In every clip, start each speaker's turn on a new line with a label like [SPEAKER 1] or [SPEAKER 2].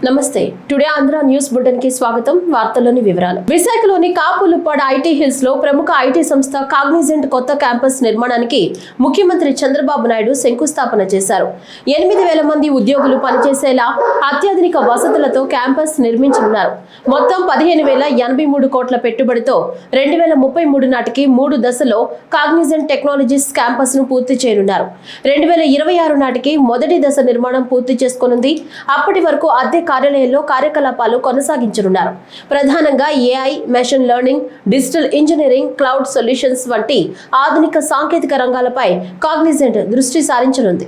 [SPEAKER 1] నమస్తే. Today Andhra news bulletin కి స్వాగతం. వార్తల్లోని వివరాలు. విశాఖలోని కాపులుప్పాడ్ ఐటీ హిల్స్ లో ప్రముఖ ఐటీ సంస్థ కాగ్నిజెంట్ కొత్త క్యాంపస్ నిర్మాణానికి ముఖ్యమంత్రి చంద్రబాబు నాయుడు శంకుస్థాపన చేశారు. 8,000 మంది ఉద్యోగులు పనిచేసేలా అత్యాధునిక వసతులతో క్యాంపస్ నిర్మించనున్నారు. మొత్తం 15,083 కోట్ల పెట్టుబడితో 2033 నాటికి 3 దశల్లో కాగ్నిజెంట్ టెక్నాలజీస్ క్యాంపస్ ను పూర్తి చేయనున్నారు. 2026 నాటికి మొదటి దశ నిర్మాణం పూర్తి చేసుకోనుంది. అప్పటి వరకు అద్దె కార్యాలయంలో కార్యకలాపాలు కొనసాగించనున్నారు. ప్రధానంగా AI, machine learning, digital engineering, cloud solutions వంటి ఆధునిక సాంకేతిక రంగాలపై కాగ్నిజెంట్ దృష్టి సారించనుంది.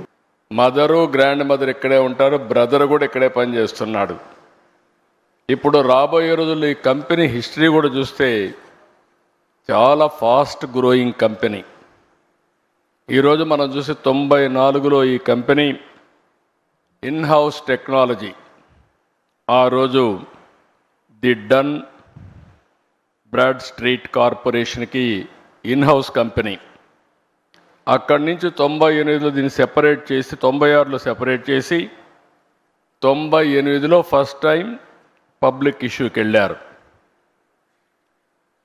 [SPEAKER 2] మదరు, గ్రాండ్ మదర్ ఇక్కడే ఉంటారు, బ్రదర్ కూడా ఇక్కడే పనిచేస్తున్నాడు. ఇప్పుడు రాబోయే రోజుల్లో ఈ కంపెనీ హిస్టరీ కూడా చూస్తే చాలా ఫాస్ట్ గ్రోయింగ్ కంపెనీ. ఈరోజు మనం చూసి 94లో ఈ కంపెనీ ఇన్ హౌస్ టెక్నాలజీ, ఆ రోజు ది డన్ బ్రాడ్ స్ట్రీట్ కార్పొరేషన్కి ఇన్ హౌస్ కంపెనీ. అక్కడి నుంచి 98లో దీన్ని సెపరేట్ చేసి 96లో సెపరేట్ చేసి 98లో ఫస్ట్ టైం పబ్లిక్ ఇష్యూకి వెళ్ళారు.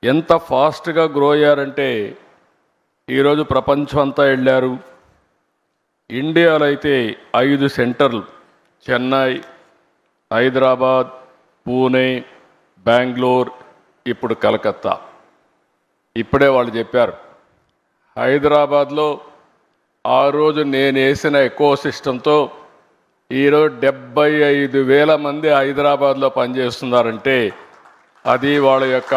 [SPEAKER 2] ఎంత ఫాస్ట్గా గ్రో అయ్యారంటే ఈరోజు ప్రపంచం అంతా వెళ్ళారు. ఇండియాలో అయితే 5 సెంటర్లు, చెన్నై, హైదరాబాద్, పూణే, బెంగళూరు, ఇప్పుడు కలకత్తా. ఇప్పుడే వాళ్ళు చెప్పారు, హైదరాబాద్లో ఆ రోజు నేను వేసిన ఎకో సిస్టంతో ఈరోజు 75,000 మంది హైదరాబాద్లో పనిచేస్తున్నారంటే అది వాళ్ళ యొక్క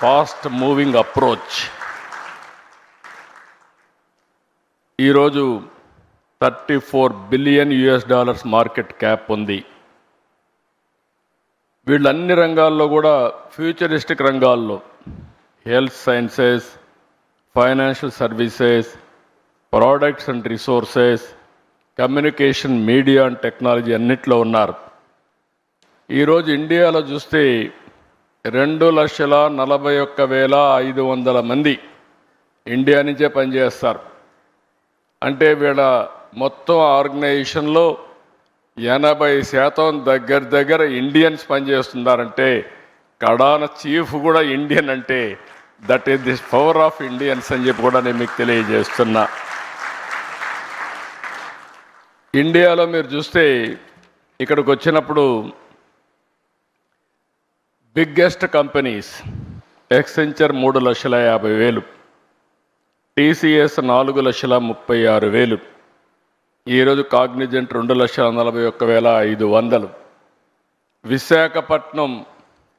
[SPEAKER 2] ఫాస్ట్ మూవింగ్ అప్రోచ్. ఈరోజు $34 బిలియన్ మార్కెట్ క్యాప్ ఉంది. వీళ్ళు అన్ని రంగాల్లో కూడా ఫ్యూచరిస్టిక్ రంగాల్లో health sciences, financial services, products and resources, communication, media and technology అన్నిట్లో ఉన్నారు. ఈరోజు ఇండియాలో చూస్తే 2,41,500 మంది ఇండియా నుంచే పనిచేస్తారు. అంటే వీళ్ళ మొత్తం ఆర్గనైజేషన్లో 80% దగ్గర ఇండియన్స్ పనిచేస్తున్నారంటే కడాన చీఫ్ కూడా ఇండియన్ అంటే that is the power of Indians అని చెప్పి కూడా నేను మీకు తెలియజేస్తున్నా. ఇండియాలో మీరు చూస్తే ఇక్కడికి వచ్చినప్పుడు బిగ్గెస్ట్ కంపెనీస్ ఎక్సెంచర్ 3,50,000, టీసీఎస్ 4,36,000, ఈరోజు కాగ్నిజెంట్ 2,41,500. విశాఖపట్నం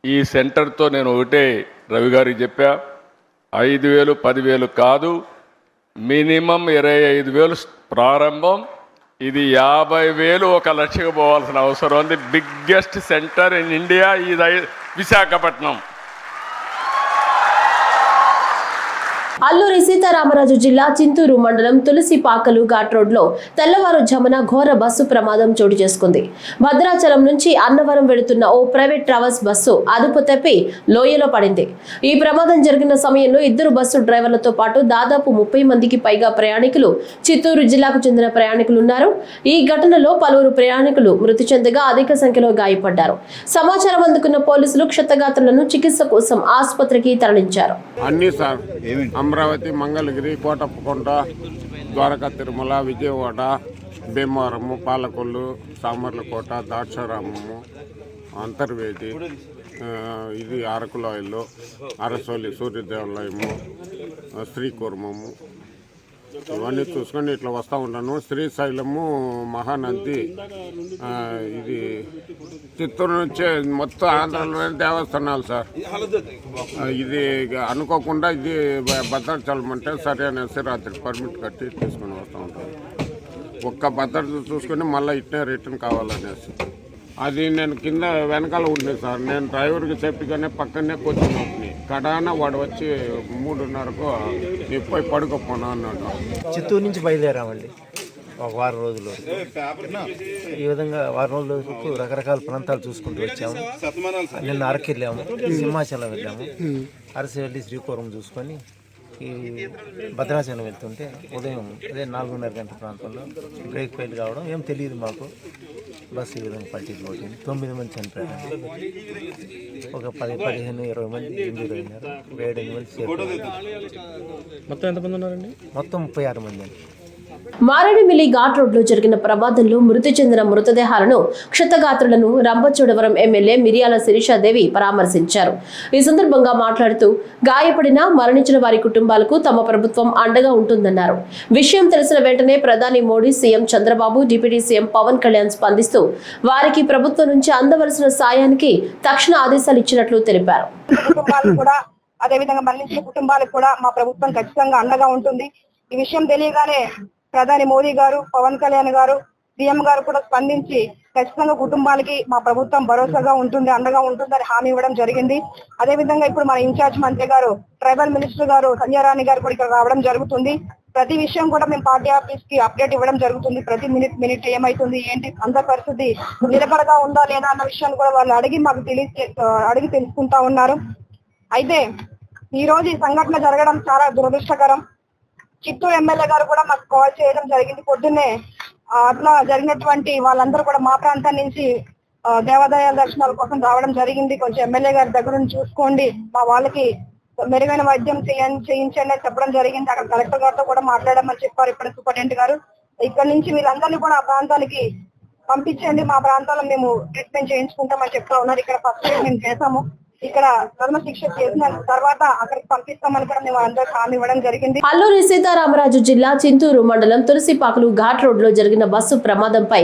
[SPEAKER 2] ఈ సెంటర్తో నేను ఒకటే రవి గారికి చెప్పా, 5,000, 10,000 కాదు, మినిమం 25,000 ప్రారంభం. ఇది 50,000 1 లక్షకు పోవాల్సిన అవసరం ఉంది. బిగ్గెస్ట్ సెంటర్ ఇన్ ఇండియా ఇది విశాఖపట్నం.
[SPEAKER 1] అల్లూరి సీతారామరాజు జిల్లా చింతూరు మండలం తులసిపాకలు ఘాట్ రోడ్లో తెల్లవారుజామున ఘోర బస్సు ప్రమాదం చోటు చేసుకుంది. భద్రాచలం నుంచి అన్నవరం వెళుతున్న ఓ ప్రైవేట్ ట్రావెల్స్ బస్సు అదుపు తప్పి లోయలో పడింది. ఈ ప్రమాదం జరిగిన సమయంలో 2 బస్సు డ్రైవర్లతో పాటు దాదాపు 30 మందికి పైగా ప్రయాణికులు, చిత్తూరు జిల్లాకు చెందిన ప్రయాణికులు ఉన్నారు. ఈ ఘటనలో పలువురు ప్రయాణికులు మృతి చెందగా అధిక సంఖ్యలో గాయపడ్డారు. సమాచారం అందుకున్న పోలీసులు క్షతగాత్రులను చికిత్స కోసం ఆసుపత్రికి తరలించారు.
[SPEAKER 3] అమరావతి, మంగళగిరి, కోటప్పకొండ, ద్వారకా, తిరుమల, విజయవాడ, భీమవరము, పాలకొల్లు, సామర్లకోట, దాక్షారామము, అంతర్వేది, ఇది అరకులాయిలు, అరసోలి, సూర్యదేవాలయము, శ్రీకూర్మము, ఇవన్నీ చూసుకొని ఇట్లా వస్తూ ఉంటాను. శ్రీశైలము, మహానంది, ఇది చిత్తూరు నుంచే మొత్తం ఆంధ్రలోనే దేవస్థానాలు సార్. ఇది అనుకోకుండా ఇది భద్రాచలం అంటే సరే అనేసి రాత్రి పర్మిట్ కట్టి తీసుకొని వస్తూ ఉంటాను. ఒక్క భద్రత చూసుకొని మళ్ళీ ఇట్నే రిటర్న్ కావాలనేసి. అది నేను కింద వెనకాల ఉండే సార్. నేను డ్రైవర్కి చెప్పగానే పక్కనే కూర్చుని కడాన వాడు వచ్చి 3:30కు నేను పోయి పడుకోపోనా అన్నాడు.
[SPEAKER 4] చిత్తూరు నుంచి బయలుదేరామండి ఒక వారం రోజులు. ఈ విధంగా వారం రోజులకు రకరకాల ప్రాంతాలు చూసుకుంటూ వచ్చాము. నిన్న అరకు వెళ్ళాము, సింహాచలం వెళ్ళాము, అరసి వెళ్ళి శ్రీకూరం చూసుకొని కి భద్రాచలం వెళ్తుంటే ఉదయం అదే 4:30 గంటల ప్రాంతంలో బ్రేక్ ఫెయిల్ కావడం ఏం తెలియదు మాకు. బస్సు ఈ విధంగా పల్టీకి పోతుంది. 9 మంది చనిపోయారు. ఒక 10-15-20 మంది ఇంజూర్ అయినారు. 7-8 మంది సేఫ్.
[SPEAKER 5] మొత్తం ఎంతమంది ఉన్నారండి?
[SPEAKER 4] మొత్తం 36 మంది అండి.
[SPEAKER 1] మారేడుమిల్లి ఘాట్ రోడ్లో జరిగిన ప్రమాదంలో మృతి చెందిన మృతదేహాలను క్షతగాత్రులను రంపచోడవరం ఎమ్మెల్యే మిరియాల శిరీషాదేవి పరామర్శించారు. ఈ సందర్భంగా మాట్లాడుతూ గాయపడిన మరణించిన వారి కుటుంబాలకు తమ ప్రభుత్వం అండగా ఉంటుందన్నారు. విషయం తెలిసిన వెంటనే ప్రధాని Modi, CM Chandrababu, deputy CM Pawan Kalyan స్పందిస్తూ వారికి ప్రభుత్వం నుంచి అందవలసిన సాయానికి తక్షణ ఆదేశాలు ఇచ్చినట్లు తెలిపారు.
[SPEAKER 6] అదేవిధంగా మరణించిన కుటుంబాలకు కూడా మా ప్రభుత్వం ఖచ్చితంగా అండగా ఉంటుంది. ఈ విషయం తెలియగానే ప్రధాని మోదీ గారు, పవన్ కళ్యాణ్ గారు, సీఎం గారు కూడా స్పందించి ఖచ్చితంగా కుటుంబాలకి మా ప్రభుత్వం భరోసాగా ఉంటుంది, అండగా ఉంటుందని హామీ ఇవ్వడం జరిగింది. అదేవిధంగా ఇప్పుడు మన ఇన్ఛార్జ్ మంత్రి గారు, ట్రైబల్ మినిస్టర్ గారు సంధ్యారాణి గారు కూడా ఇక్కడ రావడం జరుగుతుంది. ప్రతి విషయం కూడా మేము పార్టీ ఆఫీస్ కి అప్డేట్ ఇవ్వడం జరుగుతుంది. ప్రతి మినిట్ ఏమైతుంది, ఏంటి, అందరి పరిస్థితి నిలకడగా ఉందా లేదా అన్న విషయాన్ని కూడా వాళ్ళు అడిగి మాకు అడిగి తెలుసుకుంటా ఉన్నారు. అయితే ఈ రోజు ఈ సంఘటన జరగడం చాలా దురదృష్టకరం. చిత్తూరు ఎమ్మెల్యే గారు కూడా మాకు కాల్ చేయడం జరిగింది పొద్దున్నే. అట్లా జరిగినటువంటి వాళ్ళందరూ కూడా మా ప్రాంతం నుంచి దేవాదాయాల దర్శనాల కోసం రావడం జరిగింది. కొంచెం ఎమ్మెల్యే గారి దగ్గర నుంచి చూసుకోండి, మా వాళ్ళకి మెరుగైన వైద్యం చేయించండి అని చెప్పడం జరిగింది. అక్కడ కలెక్టర్ గారితో కూడా మాట్లాడమని చెప్పారు ఇప్పుడు సూపరింటెండెంట్ గారు. ఇక్కడ నుంచి వీళ్ళందరినీ కూడా ఆ ప్రాంతానికి పంపించండి, మా ప్రాంతాల్లో మేము ట్రీట్మెంట్ చేయించుకుంటామని చెప్తా ఉన్నారు. ఇక్కడ ఫస్ట్ ఎయిడ్ మేము చేసాము, ఇక్కడ ప్రథమ శిక్ష చేసిన తర్వాత అక్కడికి పంపిస్తామని కూడా మేము అందరికి హామీ ఇవ్వడం జరిగింది.
[SPEAKER 1] అల్లూరి సీతారామరాజు జిల్లా చింతూరు మండలం తులసిపాకులు ఘాట్ రోడ్ లో జరిగిన బస్సు ప్రమాదంపై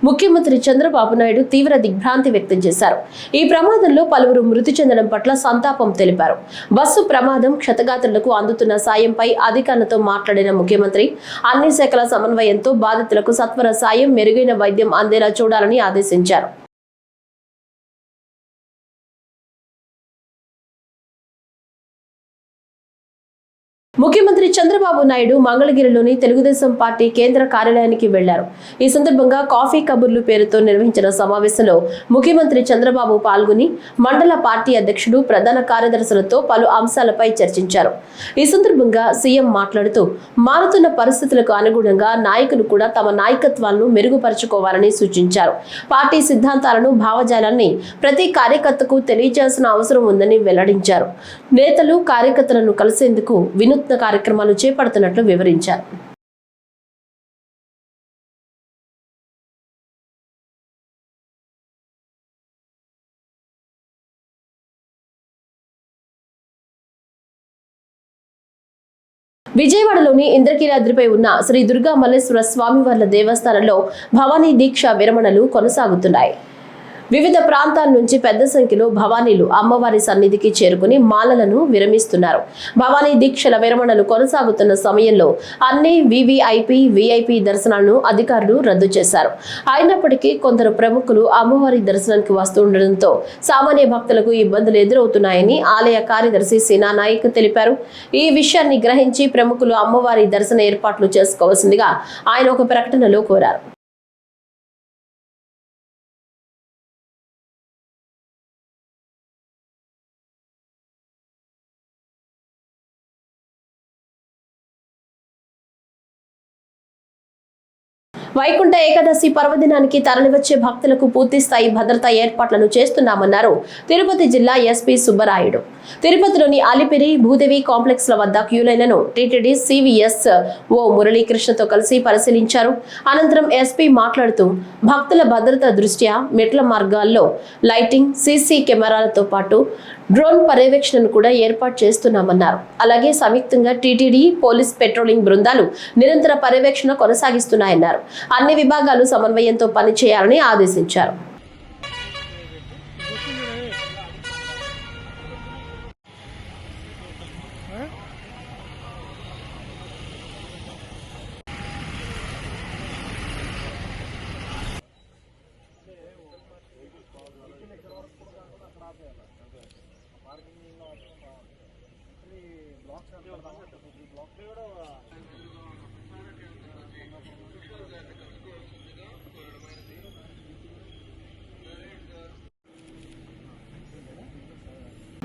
[SPEAKER 1] ముఖ్యమంత్రి చంద్రబాబు నాయుడు తీవ్ర దిగ్భ్రాంతి వ్యక్తం చేశారు. ఈ ప్రమాదంలో పలువురు మృతి చెందడం పట్ల సంతాపం తెలిపారు. బస్సు ప్రమాదం, క్షతగాత్రులకు అందుతున్న సాయంపై అధికారులతో మాట్లాడిన ముఖ్యమంత్రి అన్ని శాఖల సమన్వయంతో బాధితులకు సత్వర సాయం, మెరుగైన వైద్యం అందేలా చూడాలని ఆదేశించారు. ముఖ్యమంత్రి చంద్రబాబు నాయుడు మంగళగిరిలోని తెలుగుదేశం పార్టీ కేంద్ర కార్యాలయానికి వెళ్లారు. ఈ సందర్భంగా కాఫీ కబుర్లు పేరుతో నిర్వహించిన సమావేశంలో ముఖ్యమంత్రి చంద్రబాబు పాల్గొని మండల పార్టీ అధ్యక్షుడు, ప్రధాన కార్యదర్శులతో పలు అంశాలపై చర్చించారు. ఈ సందర్భంగా సీఎం మాట్లాడుతూ మారుతున్న పరిస్థితులకు అనుగుణంగా నాయకులు కూడా తమ నాయకత్వాలను మెరుగుపరుచుకోవాలని సూచించారు. పార్టీ సిద్ధాంతాలను, భావజాలాన్ని ప్రతి కార్యకర్తకు తెలియజేయాల్సిన అవసరం ఉందని వెల్లడించారు. నేతలు, కార్యకర్తలను కలిసేందుకు వినూత్న కార్యక్రమాలు చేపడుతున్నట్లు వివరించారు. విజయవాడలోని ఇంద్రకీలాద్రిపై ఉన్న శ్రీ దుర్గా మల్లేశ్వర స్వామివార్ల దేవస్థానంలో భవానీ దీక్ష విరమణలు కొనసాగుతున్నాయి. వివిధ ప్రాంతాల నుంచి పెద్ద సంఖ్యలో భవానీలు అమ్మవారి సన్నిధికి చేరుకుని మాలలను విరమిస్తున్నారు. భవానీ దీక్షల విరమణలు కొనసాగుతున్న సమయంలో అన్ని వివిఐపి దర్శనాలను అధికారులు రద్దు చేశారు. అయినప్పటికీ కొందరు ప్రముఖులు అమ్మవారి దర్శనానికి వస్తుండటంతో సామాన్య భక్తులకు ఇబ్బందులు ఎదురవుతున్నాయని ఆలయ కార్యదర్శి సీనా నాయక్ తెలిపారు. ఈ విషయాన్ని గ్రహించి ప్రముఖులు అమ్మవారి దర్శన ఏర్పాట్లు చేసుకోవాల్సిందిగా ఆయన ఒక ప్రకటనలో కోరారు. వైకుంఠ ఏకాదశి పర్వదినానికి తరలివచ్చే భక్తులకు పూర్తి స్థాయి భద్రతా ఏర్పాట్లను చేస్తున్నామన్నారు తిరుపతి జిల్లా ఎస్పీ సుబ్బరాయుడు. తిరుపతిలోని అలిపిరి, భూదేవి కాంప్లెక్స్ల వద్ద క్యూలైన్లను టీటీడీ సివిఎస్ ఓ మురళీకృష్ణతో కలిసి పరిశీలించారు. అనంతరం ఎస్పీ మాట్లాడుతూ భక్తుల భద్రత దృష్ట్యా మెట్ల మార్గాల్లో లైటింగ్, సీసీ కెమెరాలతో పాటు డ్రోన్ పర్యవేక్షణను కూడా ఏర్పాటు చేస్తున్నామన్నారు. అలాగే సంయుక్తంగా టీటీడీ, పోలీస్ పెట్రోలింగ్ బృందాలు నిరంతర పర్యవేక్షణ కొనసాగిస్తున్నాయన్నారు. అన్ని విభాగాలు సమన్వయంతో పనిచేయాలని ఆదేశించారు.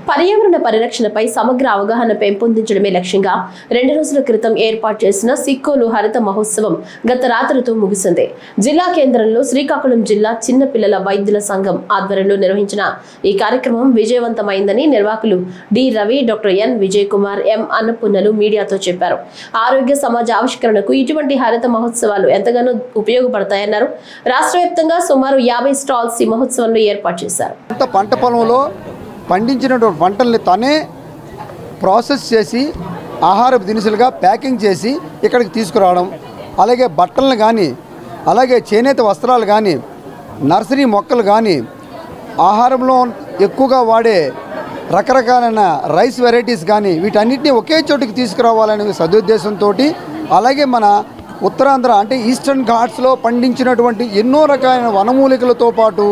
[SPEAKER 1] పర్యావరణ పరిరక్షణపై సమగ్ర అవగాహన పెంపొందించడమే లక్ష్యంగా 2 రోజుల క్రితం ఏర్పాటు చేసిన సిక్కోలు హరిత మహోత్సవం గత రాత్రితో ముగిసింది. జిల్లా కేంద్రంలో శ్రీకాకుళం జిల్లా చిన్నపిల్లల వైద్యుల సంఘం ఆధ్వర్యంలో నిర్వహించిన ఈ కార్యక్రమం విజయవంతమైందని నిర్వాహకులు D Ravi, doctor N Vijay Kumar, M అన్నపూర్ణలు మీడియాతో చెప్పారు. ఆరోగ్య సమాజ ఆవిష్కరణకు ఇటువంటి హరిత మహోత్సవాలు ఎంతగానో ఉపయోగపడతాయన్నారు. రాష్ట్ర వ్యాప్తంగా సుమారు 50 స్టాల్స్ ఈ మహోత్సవంలో ఏర్పాటు చేశారు.
[SPEAKER 7] పంట పొలంలో పండించినటువంటి పంటల్ని తనే ప్రాసెస్ చేసి ఆహారపు దినుసులుగా ప్యాకింగ్ చేసి ఇక్కడికి తీసుకురావడం, అలాగే బట్టలను కానీ, అలాగే చేనేత వస్త్రాలు కానీ, నర్సరీ మొక్కలు కానీ, ఆహారంలో ఎక్కువగా వాడే రకరకాలైన రైస్ వెరైటీస్ కానీ వీటన్నిటిని ఒకే చోటుకి తీసుకురావాలనే సదుద్దేశంతో, అలాగే మన ఉత్తరాంధ్ర అంటే ఈస్టర్న్ ఘాట్స్లో పండించినటువంటి ఎన్నో రకాలైన వనమూలికలతో పాటు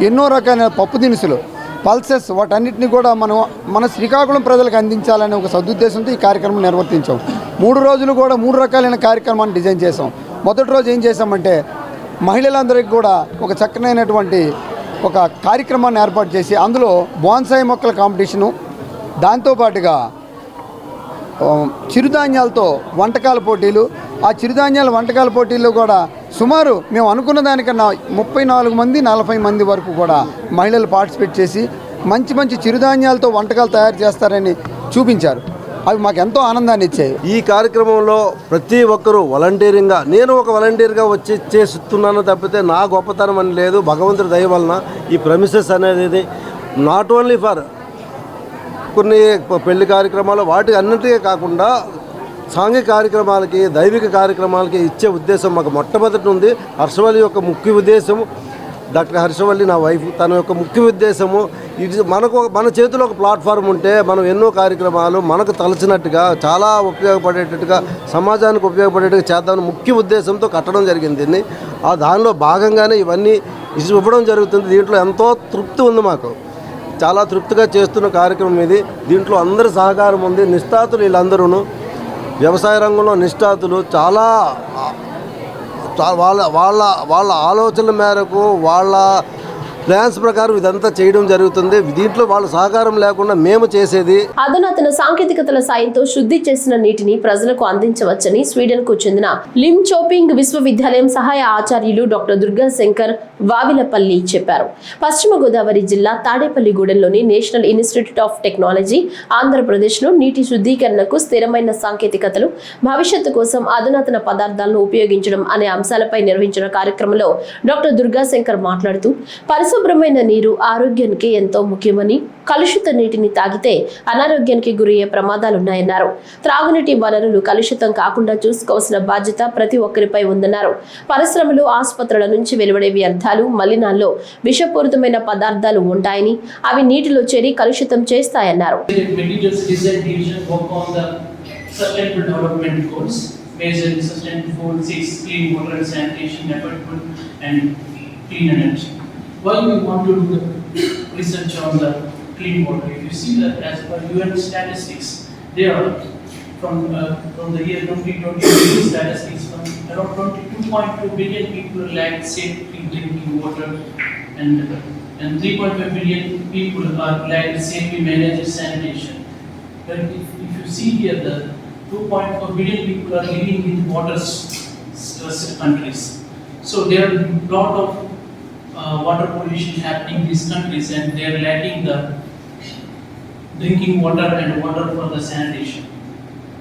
[SPEAKER 7] ఎన్నో రకాలైన పప్పు దినుసులు, పల్సెస్, వాటన్నిటిని కూడా మన శ్రీకాకుళం ప్రజలకు అందించాలనే ఒక సదుద్దేశంతో ఈ కార్యక్రమం నిర్వర్తించాం. 3 రోజులు కూడా 3 రకాలైన కార్యక్రమాన్ని డిజైన్ చేసాం. మొదటి రోజు ఏం చేసామంటే మహిళలందరికీ కూడా ఒక చక్కనైనటువంటి ఒక కార్యక్రమాన్ని ఏర్పాటు చేసి అందులో బోన్సాయి మొక్కల కాంపిటీషను, దాంతోపాటుగా చిరుధాన్యాలతో వంటకాల పోటీలు, ఆ చిరుధాన్యాల వంటకాల పోటీల్లో కూడా సుమారు మేము అనుకున్న దానికన్నా 34 మంది 40 మంది వరకు కూడా మహిళలు పార్టిసిపేట్ చేసి మంచి మంచి చిరుధాన్యాలతో వంటకాలు తయారు చేస్తారని చూపించారు. అవి మాకు ఎంతో ఆనందాన్ని ఇచ్చాయి.
[SPEAKER 8] ఈ కార్యక్రమంలో ప్రతి ఒక్కరూ వాలంటీరింగ్గా, నేను ఒక వాలంటీర్గా వచ్చి చేస్తున్నాను తప్పితే నా గొప్పతనం అని లేదు. భగవంతుడి దయ వలన ఈ ప్రమిసెస్ అనేది నాట్ ఓన్లీ ఫర్ కొన్ని పెళ్లి కార్యక్రమాలు వాటి అన్నింటికే కాకుండా సాంఘిక కార్యక్రమాలకి, దైవిక కార్యక్రమాలకి ఇచ్చే ఉద్దేశం మాకు మొట్టమొదటి ఉంది. హర్షవల్లి యొక్క ముఖ్య ఉద్దేశము, డాక్టర్ హర్షవల్లి నా వైఫ్, తన యొక్క ముఖ్య ఉద్దేశము ఇది మన చేతిలో ఒక ప్లాట్ఫామ్ ఉంటే మనం ఎన్నో కార్యక్రమాలు మనకు తలచినట్టుగా చాలా ఉపయోగపడేటట్టుగా సమాజానికి ఉపయోగపడేట్టుగా చేద్దామని ముఖ్య ఉద్దేశంతో కట్టడం జరిగింది దీన్ని. ఆ దానిలో భాగంగానే ఇవన్నీ ఇవ్వడం జరుగుతుంది. దీంట్లో ఎంతో తృప్తి ఉంది, మాకు చాలా తృప్తిగా చేస్తున్న కార్యక్రమం ఇది. దీంట్లో అందరి సహకారం ఉంది. నిష్ఠాతులు వీళ్ళందరూ వ్యవసాయ రంగంలో నిష్ఠాతులు చాలా వాళ్ళ ఆలోచనల మేరకు వాళ్ళ ప్లాన్స్ ప్రకారం ఇదంతా చేయడం జరుగుతుంది. దీంట్లో వాళ్ళ సహకారం లేకుండా మేము చేసేది.
[SPEAKER 1] అధునాతన సాంకేతికతల సాయంతో శుద్ధి చేసిన నీటిని ప్రజలకు అందించవచ్చని స్వీడన్ కు చెందిన లించోపింగ్ విశ్వవిద్యాలయం సహాయ ఆచార్యులు డాక్టర్ దుర్గా శంకర్ వావిలపల్లి చెప్పారు. పశ్చిమ గోదావరి జిల్లా తాడేపల్లిగూడెంలోని national institute of technology Andhra Pradesh లో నీటి శుద్ధీకరణకు స్థిరమైన సాంకేతికతలు, భవిష్యత్తు కోసం అధునాతన పదార్థాలను ఉపయోగించడం అనే అంశాలపై నిర్వహించిన కార్యక్రమంలో డాక్టర్ దుర్గా శంకర్ మాట్లాడుతూ పరిశుభ్రమైన నీరు ఆరోగ్యానికి ఎంతో ముఖ్యమని, కలుషిత నీటిని తాగితే అనారోగ్యానికి గురయ్యే ప్రమాదాలున్నాయన్నారు. త్రాగునీటి వనరులు కలుషితం కాకుండా చూసుకోవాల్సిన బాధ్యత ప్రతి ఒక్కరిపై ఉందన్నారు. పరిశ్రమలు, ఆసుపత్రుల నుంచి వెలువడే వ్యర్థాలు, మలినాల్లో విషపూరితమైన పదార్థాలు ఉంటాయని, అవి నీటిలో చేరి కలుషితం చేస్తాయన్నారు.
[SPEAKER 9] Why we want to do the research on the clean water? If you see that as per UN statistics, there are from the year 2020 statistics, from around 22.2 billion people lack safe drinking water, and 3.5 billion people are lack safely managed sanitation. But if you see here, the 2.4 billion people are living in water stressed countries. So there are a lot of water pollution happening in these countries, and they are lacking the drinking water and water for the sanitation.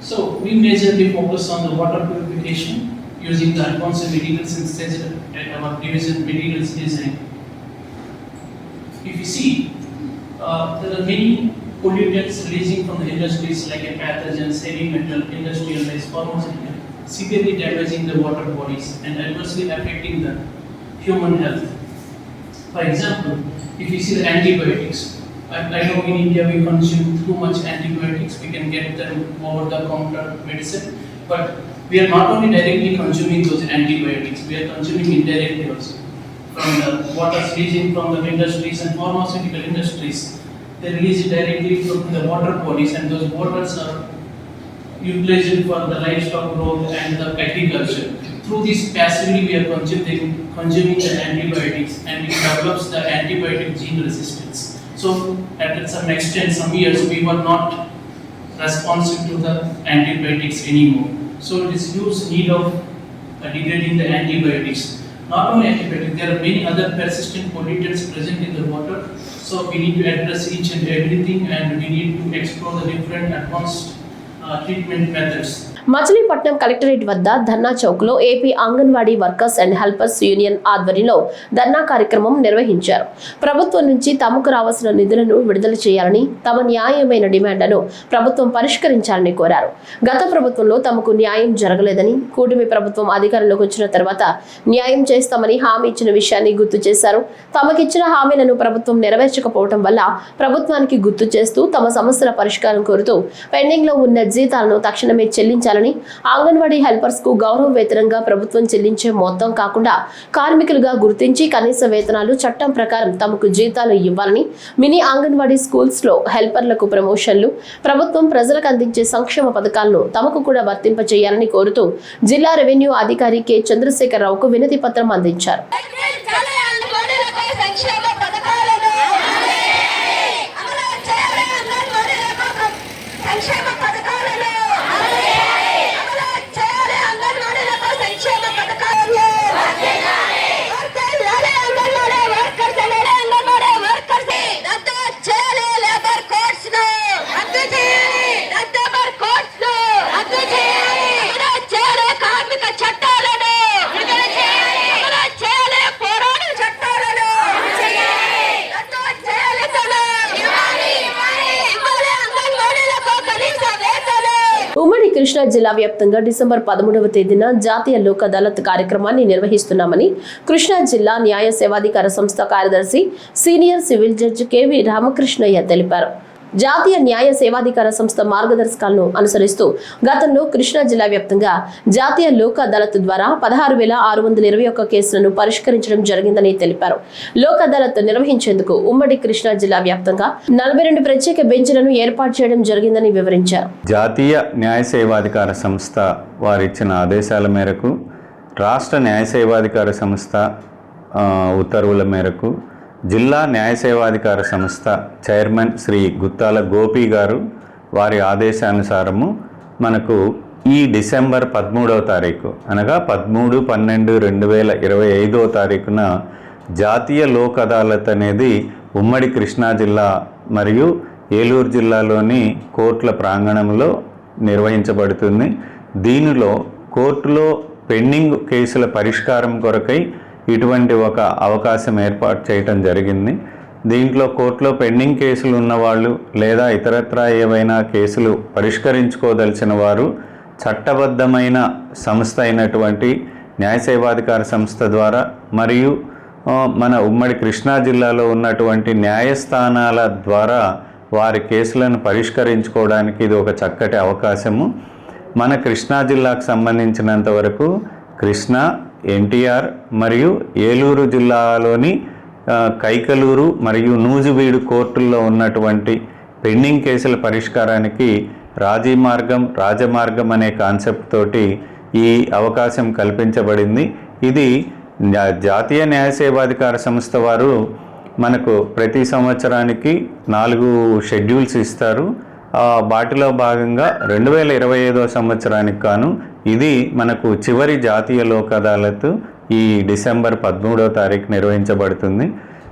[SPEAKER 9] So we majorly focus on the water purification using the advanced materials synthesis at our division materials design. If you see, there are many pollutants releasing from the industries like a pathogens, heavy metal, industrial waste, pharmaceutical, severely damaging the water bodies and adversely affecting the human health. For example, if you see the antibiotics, I know in India we consume too much antibiotics, we can get them over the counter medicine, but we are not only directly consuming those antibiotics, we are consuming indirectly also. From the water releasing from the industries and pharmaceutical industries, they release it directly from the water bodies, and those waters are utilized for the livestock growth and the agriculture. Through this passively we are consuming the antibiotics, and it develops the antibiotic gene resistance. So at some extent, some years, we were not responsive to the antibiotics anymore. So it is huge need of degrading the antibiotics. Not only antibiotics, there are many other persistent pollutants present in the water. So we need to address each and everything, and we need to explore the different advanced treatment methods.
[SPEAKER 1] Machilipatnam collectorate వద్ద ధర్నా చౌక్ లో AP anganwadi workers and helpers union ఆధ్వర్యంలో ధర్నా కార్యక్రమం నిర్వహించారు. ప్రభుత్వం నుంచి తమకు రావాల్సిన నిధులను విడుదల చేయాలని, తమ న్యాయమైన డిమాండ్లను ప్రభుత్వం పరిష్కరించాలని కోరారు. గత ప్రభుత్వంలో తమకు న్యాయం జరగలేదని, కూటమి ప్రభుత్వం అధికారంలోకి వచ్చిన తర్వాత న్యాయం చేస్తామని హామీ ఇచ్చిన విషయాన్ని గుర్తు చేశారు. తమకిచ్చిన హామీలను ప్రభుత్వం నెరవేర్చకపోవడం వల్ల ప్రభుత్వానికి గుర్తు చేస్తూ తమ సమస్యల పరిష్కారం కోరుతూ పెండింగ్ లో ఉన్న జీతాలను తక్షణమే చెల్లించాలని, అంగన్వాడీ హెల్పర్స్ కు గౌరవ వేతనంగా ప్రభుత్వం చెల్లించే మొత్తం కాకుండా కార్మికులుగా గుర్తించి కనీస వేతనాలు చట్టం ప్రకారం తమకు జీతాలు ఇవ్వాలని, మినీ అంగన్వాడీ స్కూల్స్ లో హెల్పర్లకు ప్రమోషన్లు, ప్రభుత్వం ప్రజలకు అందించే సంక్షేమ పథకాలను తమకు కూడా వర్తింపచేయాలని కోరుతూ జిల్లా రెవెన్యూ అధికారి కె చంద్రశేఖరరావుకు వినతి పత్రం అందించారు. ఉమ్మడి కృష్ణా జిల్లా వ్యాప్తంగా డిసెంబర్ 13వ తేదీన జాతీయ లోక్ అదాలత్ కార్యక్రమాన్ని నిర్వహిస్తున్నామని కృష్ణా జిల్లా న్యాయ సేవాధికార సంస్థ కార్యదర్శి senior civil judge K V Ramakrishnaiah తెలిపారు. జాతీయ న్యాయ సేవాధికార సంస్థ మార్గదర్శకాలను అనుసరిస్తూ గతంలో కృష్ణా జిల్లా వ్యాప్తంగా జాతీయ లోక్ అదాలత్ ద్వారా 16,621 కేసులను పరిష్కరించడం జరిగిందని తెలిపారు. లోక్ అదాలత్ నిర్వహించేందుకు ఉమ్మడి కృష్ణా జిల్లా వ్యాప్తంగా 42 ప్రత్యేక బెంచ్లను ఏర్పాటు చేయడం జరిగిందని వివరించారు.
[SPEAKER 10] జాతీయ న్యాయ సేవాధికార సంస్థ వారిచ్చిన ఆదేశాల మేరకు రాష్ట్ర న్యాయ సేవాధికార సంస్థ ఉత్తర్వుల మేరకు జిల్లా న్యాయ సేవాధికార సంస్థ చైర్మన్ శ్రీ గుత్తాల గోపి గారు వారి ఆదేశానుసారము మనకు ఈ డిసెంబర్ 13వ తారీఖు అనగా 13/12/2025 తారీఖున జాతీయ లోక్ అదాలత్ అనేది ఉమ్మడి కృష్ణా జిల్లా మరియు ఏలూరు జిల్లాలోని కోర్టుల ప్రాంగణంలో నిర్వహించబడుతుంది. దీనిలో కోర్టులో పెండింగ్ కేసుల పరిష్కారం కొరకై ఇటువంటి ఒక అవకాశం ఏర్పాటు చేయటం జరిగింది. దీంట్లో కోర్టులో పెండింగ్ కేసులు ఉన్నవాళ్ళు లేదా ఇతరత్రా ఏవైనా కేసులు పరిష్కరించుకోదలిచిన వారు చట్టబద్ధమైన సంస్థ అయినటువంటి న్యాయ సేవాధికార సంస్థ ద్వారా మరియు మన ఉమ్మడి కృష్ణా జిల్లాలో ఉన్నటువంటి న్యాయస్థానాల ద్వారా వారి కేసులను పరిష్కరించుకోవడానికి ఇది ఒక చక్కటి అవకాశము. మన కృష్ణా జిల్లాకు సంబంధించినంత వరకు కృష్ణా, ఎన్టీఆర్ మరియు ఏలూరు జిల్లాలోని కైకలూరు మరియు నూజివీడు కోర్టుల్లో ఉన్నటువంటి పెండింగ్ కేసుల పరిష్కారానికి రాజమార్గం అనే కాన్సెప్ట్ తోటి ఈ అవకాశం కల్పించబడింది. ఇది జాతీయ న్యాయ సేవాధికార సంస్థ వారు మనకు ప్రతి సంవత్సరానికి 4 షెడ్యూల్స్ ఇస్తారు. వాటిలో భాగంగా 2025వ సంవత్సరానికి గాను ఇది మనకు చివరి జాతీయ లోక్ అదాలత్ ఈ డిసెంబర్ 13వ తారీఖు నిర్వహించబడుతుంది.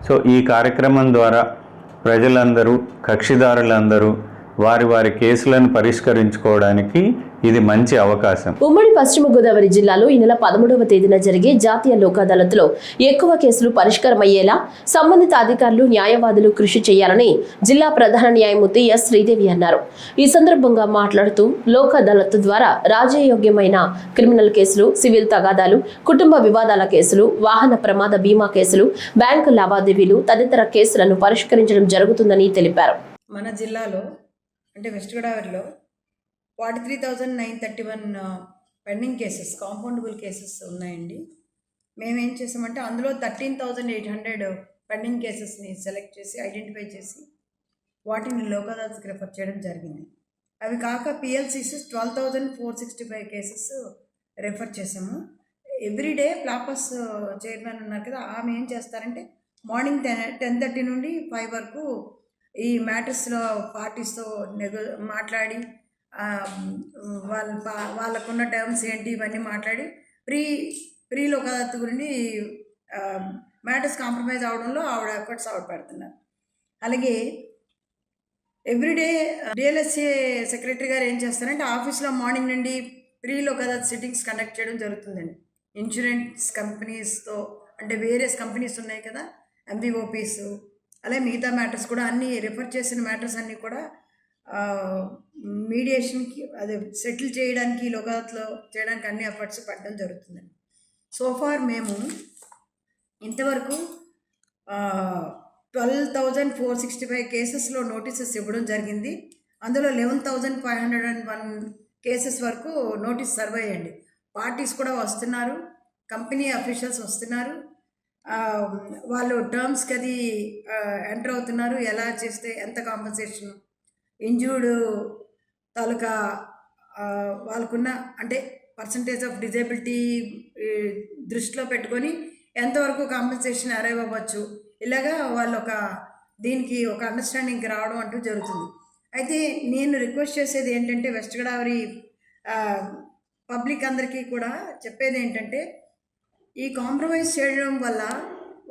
[SPEAKER 10] సో ఈ కార్యక్రమం ద్వారా ప్రజలందరూ, కక్షిదారులందరూ వారి కేసులను పరిష్కరించుకోవడానికి ఇది మంచి అవకాశం.
[SPEAKER 1] ఉమ్మడి పశ్చిమ గోదావరి జిల్లాలో ఈ నెల 13వ తేదీన జరిగే జాతీయ లోక్ అదాలత్లో ఎక్కువ కేసులు పరిష్కారమయ్యేలా సంబంధిత అధికారులు, న్యాయవాదులు కృషి చేయాలని జిల్లా ప్రధాన న్యాయమూర్తి ఎస్ శ్రీదేవి అన్నారు. ఈ సందర్భంగా మాట్లాడుతూ లోక్ అదాలత్ ద్వారా రాజయోగ్యమైన క్రిమినల్ కేసులు, సివిల్ తగాదాలు, కుటుంబ వివాదాల కేసులు, వాహన ప్రమాద బీమా కేసులు, బ్యాంకు లావాదేవీలు తదితర కేసులను పరిష్కరించడం జరుగుతుందని తెలిపారు.
[SPEAKER 11] మన జిల్లాలో అంటే వెస్ట్ గోదావరిలో 43,931 పెండింగ్ కేసెస్, కాంపౌండబుల్ కేసెస్ ఉన్నాయండి. మేమేం చేసామంటే అందులో 13,800 పెండింగ్ కేసెస్ని సెలెక్ట్ చేసి ఐడెంటిఫై చేసి వాటిని లోక్ అదాలత్కి రెఫర్ చేయడం జరిగింది. అవి కాక పిఎల్సీస్ 12,465 కేసెస్ రెఫర్ చేసాము. ఎవ్రీడే ప్లాపస్ చైర్మన్ ఉన్నారు కదా, ఆమె ఏం చేస్తారంటే మార్నింగ్ 10:30 నుండి 5 వరకు ఈ మ్యాటర్స్లో పార్టీస్తో మాట్లాడి వాళ్ళకున్న టర్మ్స్ ఏంటి ఇవన్నీ మాట్లాడి ప్రీ లోక్ అదాలత్ గురించి మ్యాటర్స్ కాంప్రమైజ్ అవడంలో ఆవిడ ఎఫర్ట్స్ పెడుతున్నారు. అలాగే ఎవ్రీడే డిఎల్ఎస్ఏ సెక్రటరీ గారు ఏం చేస్తారంటే ఆఫీస్లో మార్నింగ్ నుండి pre Lok Adalat sittings conduct చేయడం జరుగుతుందండి. ఇన్సూరెన్స్ కంపెనీస్తో, అంటే వేరియస్ కంపెనీస్ ఉన్నాయి కదా, ఎంబీఓపీస్, అలాగే మిగతా మ్యాటర్స్ కూడా అన్నీ రిఫర్ చేసిన మ్యాటర్స్ అన్నీ కూడా మీడియేషన్కి అదే సెటిల్ చేయడానికి లోక్ అదాలత్లో చేయడానికి అన్ని ఎఫర్ట్స్ పెట్టడం జరుగుతుందండి. సోఫార్ మేము ఇంతవరకు 12,465 కేసెస్లో నోటీసెస్ ఇవ్వడం జరిగింది. అందులో 11,501 కేసెస్ వరకు నోటీస్ సర్వ్ అయ్యండి. పార్టీస్ కూడా వస్తున్నారు, కంపెనీ అఫీషియల్స్ వస్తున్నారు, వాళ్ళు టర్మ్స్కి అది ఎంటర్ అవుతున్నారు, ఎలా చేస్తే ఎంత కాంపన్సేషన్, ఇంజూర్డ్ తాలూకా వాళ్ళకున్న అంటే పర్సంటేజ్ ఆఫ్ డిజేబిలిటీ దృష్టిలో పెట్టుకొని ఎంతవరకు కాంపెన్సేషన్ అరైవ్ అవ్వచ్చు, ఇలాగా వాళ్ళు దీనికి ఒక అండర్స్టాండింగ్కి రావడం అంటూ జరుగుతుంది. అయితే నేను రిక్వెస్ట్ చేసేది ఏంటంటే వెస్ట్ గోదావరి పబ్లిక్ అందరికీ కూడా చెప్పేది ఏంటంటే ఈ కాంప్రమైజ్ చేయడం వల్ల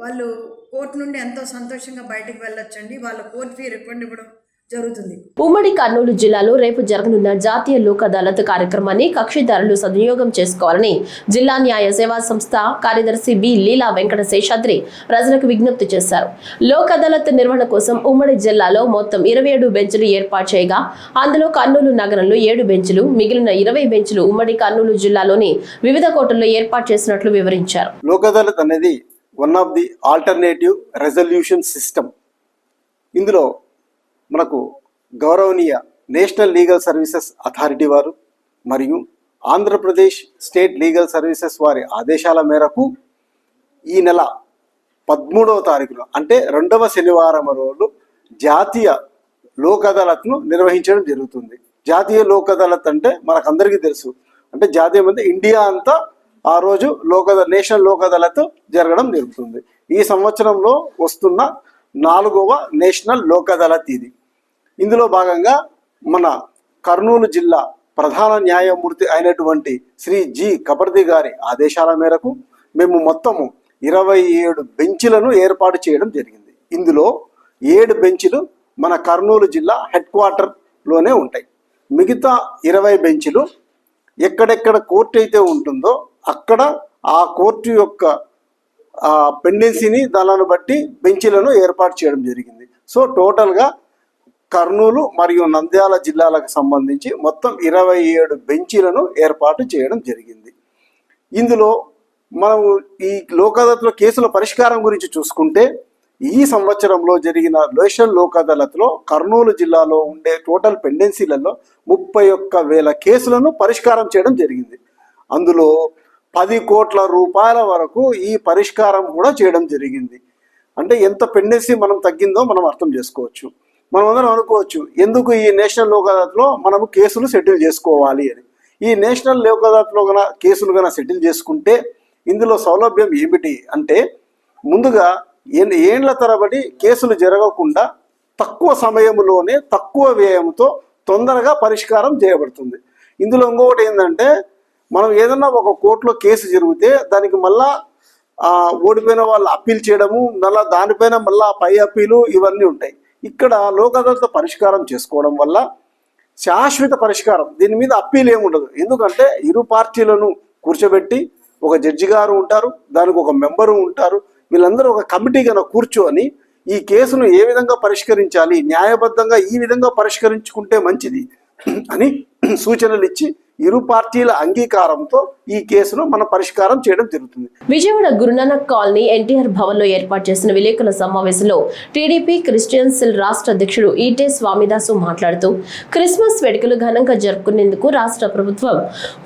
[SPEAKER 11] వాళ్ళు కోర్టు నుండి ఎంతో సంతోషంగా బయటకు వెళ్ళొచ్చండి. వాళ్ళ కోర్టు ఫీ రిఫండ్ ఇవ్వడం జరుగుతుంది.
[SPEAKER 1] ఉమ్మడి కర్నూలు జిల్లాలో రేపు జరగనున్న జాతీయ లోక్ అదాలత్ కార్యక్రమాన్ని కక్షిదారులు సద్వినియోగం చేసుకోవాలని జిల్లా న్యాయ సేవా సంస్థ కార్యదర్శి బి లీలా వెంకట శేషాద్రి ప్రజలకు విజ్ఞప్తి చేశారు. లోక్ అదాలత్ నిర్వహణ కోసం ఉమ్మడి జిల్లాలో మొత్తం 27 బెంచ్లు ఏర్పాటు చేయగా అందులో కర్నూలు నగరంలో 7 బెంచ్లు, మిగిలిన 20 బెంచ్లు ఉమ్మడి కర్నూలు జిల్లాలోని వివిధ కోర్టుల్లో ఏర్పాటు చేసినట్లు వివరించారు.
[SPEAKER 8] లోక్ అదాలత్ అనేది one of the alternative resolution system. ఇందులో మనకు గౌరవనీయ నేషనల్ లీగల్ సర్వీసెస్ అథారిటీ వారు మరియు ఆంధ్రప్రదేశ్ స్టేట్ లీగల్ సర్వీసెస్ వారి ఆదేశాల మేరకు ఈ నెల 13వ తారీఖున అంటే 2వ శనివారం రోజు జాతీయ లోక్ అదాలత్ను నిర్వహించడం జరుగుతుంది. జాతీయ లోక్ అదాలత్ అంటే మనకందరికీ తెలుసు, అంటే జాతీయం అంటే ఇండియా అంతా ఆ రోజు నేషనల్ లోక్ అదాలత్ జరగడం జరుగుతుంది. ఈ సంవత్సరంలో వస్తున్న 4వ నేషనల్ లోక్ అదాలత్ ఇది. ఇందులో భాగంగా మన కర్నూలు జిల్లా ప్రధాన న్యాయమూర్తి అయినటువంటి శ్రీ జి కబర్ది గారి ఆదేశాల మేరకు మేము మొత్తము 27 బెంచ్లను ఏర్పాటు చేయడం జరిగింది. ఇందులో 7 బెంచ్లు మన కర్నూలు జిల్లా హెడ్ క్వార్టర్లోనే ఉంటాయి. మిగతా 20 బెంచ్లు ఎక్కడెక్కడ కోర్టు అయితే ఉంటుందో అక్కడ ఆ కోర్టు యొక్క పెండెన్సీని దానిని బట్టి బెంచ్లను ఏర్పాటు చేయడం జరిగింది. సో టోటల్గా కర్నూలు మరియు నంద్యాల జిల్లాలకు సంబంధించి మొత్తం 27 బెంచీలను ఏర్పాటు చేయడం జరిగింది. ఇందులో మనం ఈ లోక్ అదాలత్లో కేసుల పరిష్కారం గురించి చూసుకుంటే ఈ సంవత్సరంలో జరిగిన నేషనల్ లోక్ అదాలత్లో కర్నూలు జిల్లాలో ఉండే టోటల్ పెండెన్సీలలో 31,000 కేసులను పరిష్కారం చేయడం జరిగింది. అందులో 10 కోట్ల రూపాయల వరకు ఈ పరిష్కారం కూడా చేయడం జరిగింది. అంటే ఎంత పెండెన్సీ మనం తగ్గిందో మనం అర్థం చేసుకోవచ్చు. మనం అందరం అనుకోవచ్చు ఎందుకు ఈ నేషనల్ లోక్ అదాలత్లో మనము కేసులు సెటిల్ చేసుకోవాలి అని. ఈ నేషనల్ లోక్ అదాలత్లో గన కేసులు గన సెటిల్ చేసుకుంటే ఇందులో సౌలభ్యం ఏమిటి అంటే ముందుగా ఏండ్ల తరబడి కేసులు జరగకుండా తక్కువ సమయంలోనే తక్కువ వ్యయంతో తొందరగా పరిష్కారం చేయబడుతుంది. ఇందులో ఇంకొకటి ఏంటంటే మనం ఏదన్నా ఒక కోర్టులో కేసు జరిగితే దానికి మళ్ళా ఓడిపోయిన వాళ్ళు అప్పీల్ చేయడము, మళ్ళీ దానిపైన మళ్ళా పై అప్పీలు ఇవన్నీ ఉంటాయి. ఇక్కడ లోక్ అదాలత్ పరిష్కారం చేసుకోవడం వల్ల శాశ్వత పరిష్కారం, దీని మీద అప్పీల్ ఏమి ఉండదు. ఎందుకంటే ఇరు పార్టీలను కూర్చోబెట్టి ఒక జడ్జి గారు ఉంటారు, దానికి ఒక మెంబరు ఉంటారు, వీళ్ళందరూ ఒక కమిటీ కనుక కూర్చొని ఈ కేసును ఏ విధంగా పరిష్కరించాలి, న్యాయబద్ధంగా ఈ విధంగా పరిష్కరించుకుంటే మంచిది అని సూచనలు ఇచ్చి ఇరు పార్టీల అంగీకారంతో ఈ కేసును మనం పరిష్కారం చేయడం జరుగుతుంది.
[SPEAKER 1] విజయవాడ గురునానక్ కాలనీ ఎన్టీఆర్ భవన్ లో ఏర్పాటు చేసిన విలేకరుల సమావేశంలో టీడీపీ క్రిస్టియన్ సెల్ రాష్ట్ర అధ్యక్షుడు ఈటే స్వామిదాసు మాట్లాడుతూ క్రిస్మస్ వేడుకలు ఘనంగా జరుపుకునేందుకు రాష్ట్ర ప్రభుత్వం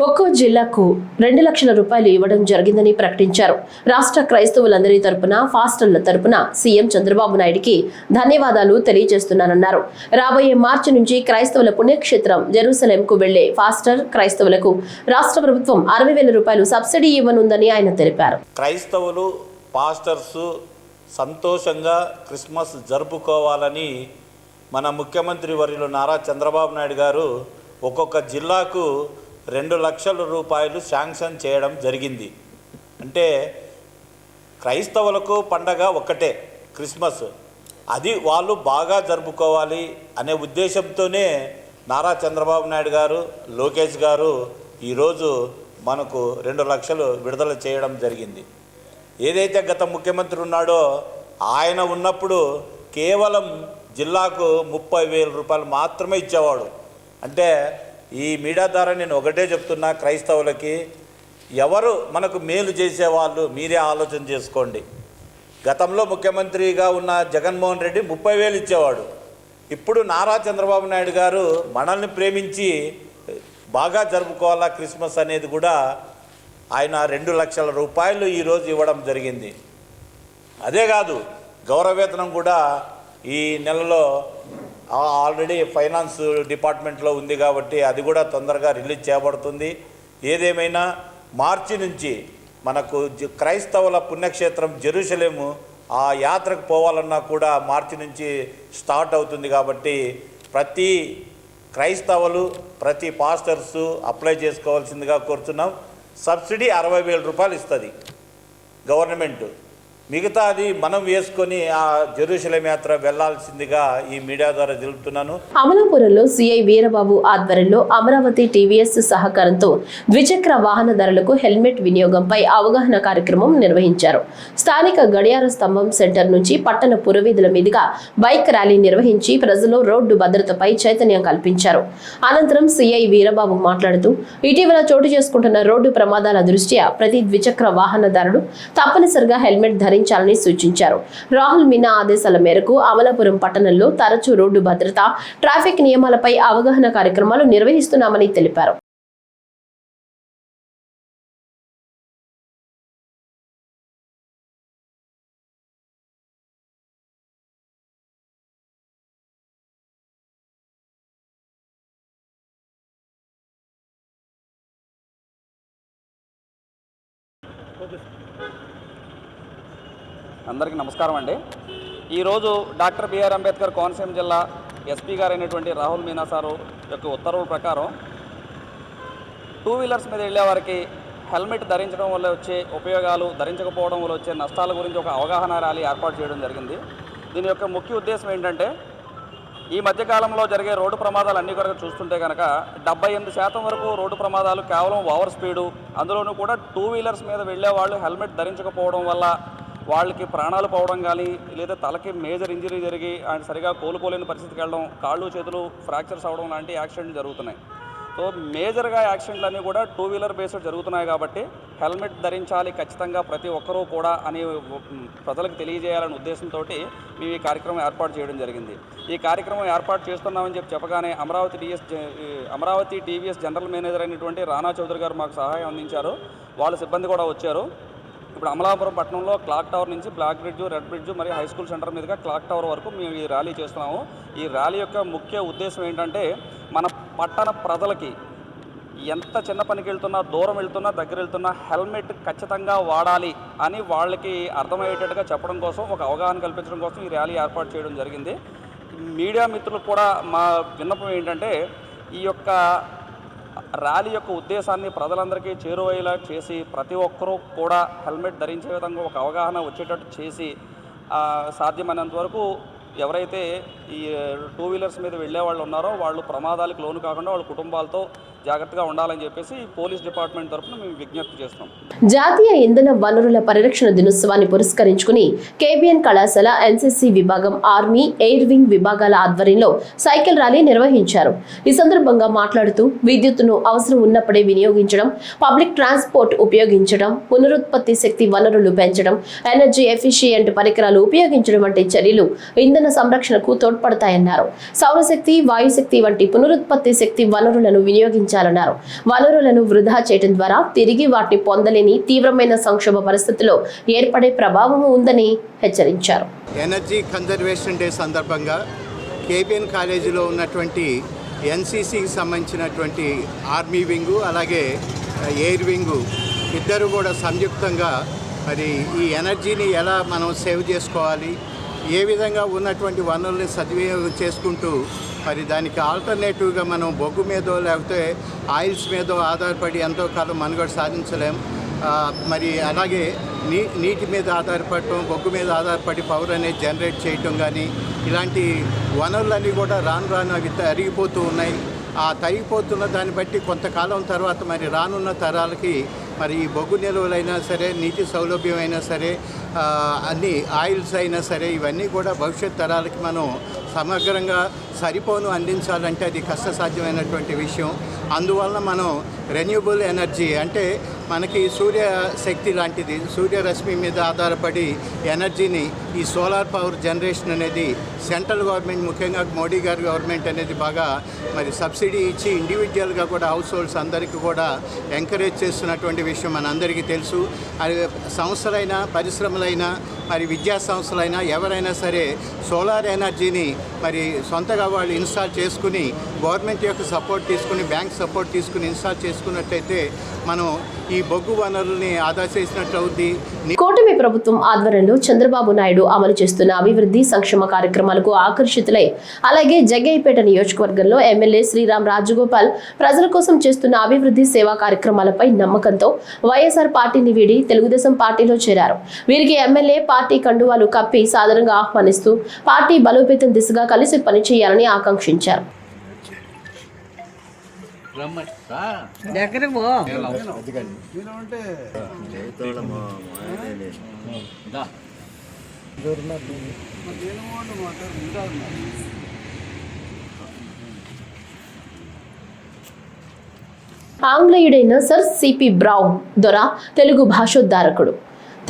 [SPEAKER 1] ఒక్కో జిల్లాకు 2 లక్షల రూపాయలు ఇవ్వడం జరిగిందని ప్రకటించారు. రాష్ట్ర క్రైస్తవులందరి తరపున ఫాస్టర్ల తరపున సీఎం చంద్రబాబు నాయుడికి ధన్యవాదాలు తెలియజేస్తున్నానన్నారు. రాబోయే మార్చి నుంచి క్రైస్తవుల పుణ్యక్షేత్రం జెరూసలేంకు వెళ్లే ఫాస్టర్ క్రైస్తవులకు రాష్ట్ర ప్రభుత్వం 60,000 రూపాయలు సబ్సిడీ ఇవ్వనుందని ఆయన తెలిపారు.
[SPEAKER 12] క్రైస్తవులు పాస్టర్స్ సంతోషంగా క్రిస్మస్ జరుపుకోవాలని మన ముఖ్యమంత్రి వర్యులు నారా చంద్రబాబు నాయుడు గారు ఒక్కొక్క జిల్లాకు 2 లక్షల రూపాయలు శాంక్షన్ చేయడం జరిగింది. అంటే క్రైస్తవులకు పండగ ఒక్కటే క్రిస్మస్, అది వాళ్ళు బాగా జరుపుకోవాలి అనే ఉద్దేశంతోనే నారా చంద్రబాబు నాయుడు గారు, లోకేష్ గారు ఈరోజు మనకు 2 లక్షలు విడుదల చేయడం జరిగింది. ఏదైతే గత ముఖ్యమంత్రి ఉన్నాడో ఆయన ఉన్నప్పుడు కేవలం జిల్లాకు 30,000 రూపాయలు మాత్రమే ఇచ్చేవాడు. అంటే ఈ మీడియా ద్వారా నేను ఒకటే చెప్తున్నా, క్రైస్తవులకి ఎవరు మనకు మేలు చేసేవాళ్ళు మీరే ఆలోచన చేసుకోండి. గతంలో ముఖ్యమంత్రిగా ఉన్న జగన్మోహన్ రెడ్డి 30,000 ఇచ్చేవాడు. ఇప్పుడు నారా చంద్రబాబు నాయుడు గారు మనల్ని ప్రేమించి బాగా జరుపుకోవాలా క్రిస్మస్ అనేది కూడా ఆయన 2 లక్షల రూపాయలు ఈరోజు ఇవ్వడం జరిగింది. అదే కాదు, గౌరవవేతనం కూడా ఈ నెలలో ఆల్రెడీ ఫైనాన్స్ డిపార్ట్మెంట్లో ఉంది కాబట్టి అది కూడా తొందరగా రిలీజ్ చేయబడుతుంది. ఏదేమైనా మార్చి నుంచి మనకు క్రైస్తవుల పుణ్యక్షేత్రం జెరూసలేము ఆ యాత్రకు పోవాలన్నా కూడా మార్చి నుంచి స్టార్ట్ అవుతుంది. కాబట్టి ప్రతి క్రైస్తవులు, ప్రతి పాస్టర్సు అప్లై చేసుకోవాల్సిందిగా కోరుతున్నాం. సబ్సిడీ 60,000 రూపాయలు ఇస్తుంది గవర్నమెంట్, మిగతా అది మనం వేసుకొని ఆ జెరూసలేం యాత్ర వెళ్లాల్సిందిగా ఈ మీడియా ద్వారా తెలుపుతున్నాను.
[SPEAKER 1] అమలాపురంలో సిఐ వీరబాబు ఆధ్వర్యంలో అమరావతి టీవీఎస్ సహకారంతో ద్విచక్ర వాహనదారులకు హెల్మెట్ వినియోగంపై అవగాహన కార్యక్రమం నిర్వహించారు. స్థానిక గడియార స్తంభం సెంటర్ నుంచి పట్టణ పురవీధుల మీదుగా బైక్ ర్యాలీ నిర్వహించి ప్రజల్లో రోడ్డు భద్రతపై చైతన్యం కల్పించారు. అనంతరం సిఐ వీరబాబు మాట్లాడుతూ ఇటీవల చోటు చేసుకుంటున్న రోడ్డు ప్రమాదాల దృష్ట్యా ప్రతి ద్విచక్ర వాహనదారుడు తప్పనిసరిగా హెల్మెట్ ధరించాలని సూచించారు. రాహుల్ మీనా ఆదేశాల మేరకు అమలాపురం పట్టణంలో తరచూ రోడ్డు భద్రత, ట్రాఫిక్ నియమాలపై అవగాహన కార్యక్రమాలు నిర్వహిస్తున్నామని తెలిపారు.
[SPEAKER 5] అందరికీ నమస్కారం అండి. ఈరోజు డాక్టర్ బిఆర్ అంబేద్కర్ కోనసీమ జిల్లా ఎస్పీ గారు అయినటువంటి రాహుల్ మీనా సారు యొక్క ఉత్తర్వుల ప్రకారం 2 వీలర్స్ మీద వెళ్ళే వారికి హెల్మెట్ ధరించడం వల్ల వచ్చే ఉపయోగాలు, ధరించకపోవడం వల్ల వచ్చే నష్టాల గురించి ఒక అవగాహన ర్యాలీ ఏర్పాటు చేయడం జరిగింది. దీని యొక్క ముఖ్య ఉద్దేశం ఏంటంటే, ఈ మధ్యకాలంలో జరిగే రోడ్డు ప్రమాదాలు అన్నీ కూడా చూస్తుంటే కనుక 78% వరకు రోడ్డు ప్రమాదాలు కేవలం ఓవర్ స్పీడు, అందులోనూ కూడా 2 వీలర్స్ మీద వెళ్ళే వాళ్ళు హెల్మెట్ ధరించకపోవడం వల్ల వాళ్ళకి ప్రాణాలు పోవడం కానీ, లేదా తలకి మేజర్ ఇంజరీ జరిగి ఆయన సరిగా కోలుకోలేని పరిస్థితికి వెళ్ళడం, కాళ్ళు చేతులు ఫ్రాక్చర్స్ అవ్వడం లాంటి యాక్సిడెంట్లు జరుగుతున్నాయి. సో మేజర్గా యాక్సిడెంట్లు అన్నీ కూడా 2 వీలర్ బేస్డ్ జరుగుతున్నాయి. కాబట్టి హెల్మెట్ ధరించాలి ఖచ్చితంగా ప్రతి ఒక్కరూ కూడా అని ప్రజలకు తెలియజేయాలనే ఉద్దేశంతో మేము ఈ కార్యక్రమం ఏర్పాటు చేయడం జరిగింది. ఈ కార్యక్రమం ఏర్పాటు చేస్తున్నామని చెప్పగానే అమరావతి టీవీఎస్ జనరల్ మేనేజర్ అయినటువంటి రానా చౌదరి గారు మాకు సహాయం అందించారు. వాళ్ళ సిబ్బంది కూడా వచ్చారు. ఇప్పుడు అమలాపురం పట్టణంలో క్లాక్ టవర్ నుంచి బ్లాక్ బ్రిడ్జ్, రెడ్ బ్రిడ్జ్ మరియు హై స్కూల్ సెంటర్ మీదుగా క్లాక్ టవర్ వరకు మేము ఈ ర్యాలీ చేస్తున్నాము. ఈ ర్యాలీ యొక్క ముఖ్య ఉద్దేశం ఏంటంటే, మన పట్టణ ప్రజలకి ఎంత చిన్న పనికి వెళ్తున్నా, దూరం వెళ్తున్నా, దగ్గర వెళ్తున్నా హెల్మెట్ ఖచ్చితంగా వాడాలి అని వాళ్ళకి అర్థమయ్యేటట్టుగా చెప్పడం కోసం, ఒక అవగాహన కల్పించడం కోసం ఈ ర్యాలీ ఏర్పాటు చేయడం జరిగింది. మీడియా మిత్రులకు కూడా మా విన్నపం ఏంటంటే, ఈ యొక్క ర్యాలీ యొక్క ఉద్దేశాన్ని ప్రజలందరికీ చేరువయ్యేలా చేసి ప్రతి ఒక్కరూ కూడా హెల్మెట్ ధరించే విధంగా ఒక అవగాహన వచ్చేటట్టు చేసి సాధ్యమైనంత వరకు ఎవరైతే ఈ 2 వీలర్స్ మీద వెళ్ళే వాళ్ళు ఉన్నారో వాళ్ళు ప్రమాదాలకు లోను కాకుండా వాళ్ళ కుటుంబాలతో జాగ్రత్తగా ఉండాలని చెప్పేసి పోలీస్ డిపార్ట్మెంట్ తరఫున మేము విజ్ఞప్తి చేస్తున్నాం.
[SPEAKER 1] జాతీయ ఇంధన వనరుల పరిరక్షణ దినోత్సవాన్ని పురస్కరించుకుని కేబిఎన్ కళాశాల ఎన్సీసీ విభాగం, ఆర్మీ, ఎయిర్ వింగ్ విభాగాల ఆధ్వర్యంలో సైకిల్ ర్యాలీ నిర్వహించారు. ఈ సందర్భంగా మాట్లాడుతూ విద్యుత్తును అవసరం ఉన్నప్పుడే వినియోగించడం, పబ్లిక్ ట్రాన్స్పోర్ట్ ఉపయోగించడం, పునరుత్పత్తి శక్తి వనరులు పెంచడం, ఎనర్జీ ఎఫిషియెంట్ పరికరాలు ఉపయోగించడం వంటి చర్యలు ఇంధన సంరక్షణకు తోడ్పడతాయన్నారు. సౌరశక్తి, వాయుశక్తి వంటి పునరుత్పత్తి శక్తి వనరులను వినియోగించాలన్నారు. వనరులను వృధా చేయడం ద్వారా తిరిగి వాటిని పొందలేని తీవ్రమైన సంక్షోభ పరిస్థితుల్లో ఏర్పడే ప్రభావం ఉందని హెచ్చరించారు.
[SPEAKER 13] ఎనర్జీ కన్జర్వేషన్ డే సందర్భంగా కేబిఎన్ కాలేజీలో ఉన్నటువంటి ఎన్సీసీకి సంబంధించినటువంటి ఆర్మీ వింగు అలాగే ఎయిర్ వింగు ఇద్దరు కూడా సంయుక్తంగా మరి ఈ ఎనర్జీని ఎలా మనం సేవ్ చేసుకోవాలి, ఏ విధంగా ఉన్నటువంటి వనరుల్ని సద్వినియోగం చేసుకుంటూ మరి దానికి ఆల్టర్నేటివ్గా మనం బొగ్గు మీదో లేకపోతే ఆయిల్స్ మీదో ఆధారపడి ఎంతో కాలం మనుగడ సాధించలేం. మరి అలాగే నీటి మీద ఆధారపడటం, బొగ్గు మీద ఆధారపడి పవర్ అనేది జనరేట్ చేయటం కానీ ఇలాంటి వనరులన్నీ కూడా రాను రాను అవి తరిగిపోతూ ఉన్నాయి. ఆ తరిగిపోతున్న దాన్ని బట్టి కొంతకాలం తర్వాత మరి రానున్న తరాలకి మరి ఈ బొగ్గు నిల్వలైనా సరే, నీటి సౌలభ్యం అయినా సరే, అన్ని ఆయిల్స్ అయినా సరే ఇవన్నీ కూడా భవిష్యత్ తరాలకి మనం సమగ్రంగా సరిపోను అందించాలంటే అది కష్టసాధ్యమైనటువంటి విషయం. అందువలన మనం రెన్యూబుల్ ఎనర్జీ అంటే మనకి సూర్యశక్తి లాంటిది, సూర్యరశ్మి మీద ఆధారపడి ఎనర్జీని ఈ సోలార్ పవర్ జనరేషన్ అనేది సెంట్రల్ గవర్నమెంట్, ముఖ్యంగా మోడీ గారి గవర్నమెంట్ అనేది బాగా మరి సబ్సిడీ ఇచ్చి ఇండివిజువల్గా కూడా హౌస్ హోల్డ్స్ అందరికీ కూడా ఎంకరేజ్ చేస్తున్నటువంటి విషయం మనందరికీ తెలుసు. అది సంస్థలైనా, పరిశ్రమలైనా, మరి విద్యా సంస్థలైనా ఎవరైనా సరే సోలార్ ఎనర్జీని మరి సొంతగా వాళ్ళు ఇన్స్టాల్ చేసుకుని గవర్నమెంట్ యొక్క సపోర్ట్ తీసుకుని, బ్యాంక్ సపోర్ట్ తీసుకుని ఇన్స్టాల్ చేసుకున్నట్టయితే మనం ఈ బొగ్గు వనరుల్ని ఆదా చేసినట్లు అవుద్ది.
[SPEAKER 1] కూటమి ప్రభుత్వం ఆధ్వర్యంలో చంద్రబాబు నాయుడు అమలు చేస్తున్న అభివృద్ధి సంక్షేమ కార్యక్రమాలకు ఆకర్షితులై అలాగే జగ్గయ్యపేట నియోజకవర్గంలో ఎమ్మెల్యే శ్రీరామ్ రాజగోపాల్ ప్రజల కోసం చేస్తున్న అభివృద్ధి సేవా కార్యక్రమాలపై నమ్మకంతో వైఎస్ఆర్ పార్టీని వీడి తెలుగుదేశం పార్టీలో చేరారు. వీరికి ఎమ్మెల్యే పార్టీ కండువాలు కప్పి సాదరంగా ఆహ్వానిస్తూ పార్టీ బలోపేతం దిశగా కలిసి పనిచేయాలని ఆకాంక్షించారు. ఆంగ్లేయుడైన సర్ సిపి బ్రౌన్ దొర తెలుగు భాషోద్ధారకుడు,